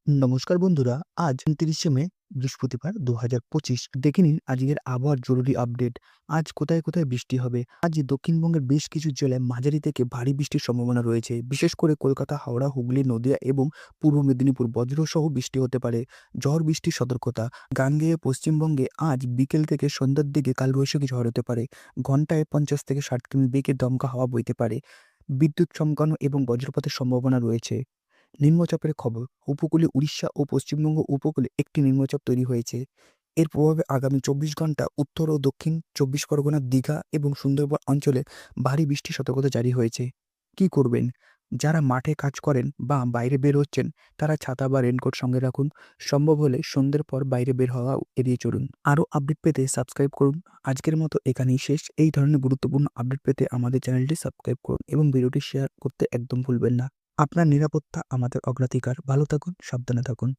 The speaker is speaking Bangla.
নমস্কার বন্ধুরা, আজ 29শে মে বৃহস্পতিবার ২০২৫। দেখে নিন আজকের আবহাওয়ার জরুরি আপডেট। আজ কোথায় কোথায় বৃষ্টি হবে? আজ দক্ষিণবঙ্গের বেশ কিছু জেলায় মাঝারি থেকে ভারী বৃষ্টির সম্ভাবনা রয়েছে। বিশেষ করে কলকাতা, হাওড়া, হুগলি, নদিয়া এবং পূর্ব মেদিনীপুর বজ্রসহ বৃষ্টি হতে পারে। ঝড় বৃষ্টির সতর্কতা। গান গেয়ে পশ্চিমবঙ্গে আজ বিকেল থেকে সন্ধ্যার দিকে কালবৈশাখী ঝড় হতে পারে। ঘন্টায় ৫০ থেকে ৬০ কিমি বেগে দমকা হাওয়া বইতে পারে। বিদ্যুৎ চমকানো এবং বজ্রপাতের সম্ভাবনা রয়েছে। নিম্নচাপের খবর। উপকূলে উড়িষ্যা ও পশ্চিমবঙ্গ উপকূলে একটি নিম্নচাপ তৈরি হয়েছে। এর প্রভাবে আগামী ২৪ ঘন্টা উত্তর ও দক্ষিণ ২৪ পরগনা, দীঘা এবং সুন্দরবন অঞ্চলে ভারী বৃষ্টির সতর্কতা জারি হয়েছে। কি করবেন? যারা মাঠে কাজ করেন বা বাইরে বের হচ্ছেন, তারা ছাতা বা রেনকোট সঙ্গে রাখুন। সম্ভব হলে সন্ধ্যের পর বাইরে বের হওয়া এড়িয়ে চলুন। আরও আপডেট পেতে সাবস্ক্রাইব করুন। আজকের মতো এখানেই শেষ। এই ধরনের গুরুত্বপূর্ণ আপডেট পেতে আমাদের চ্যানেলটি সাবস্ক্রাইব করুন এবং ভিডিওটি শেয়ার করতে একদম ভুলবেন না। আপনার নিরাপত্তা আমাদের অগ্রাধিকার। ভালো থাকুন, সাবধানে থাকুন।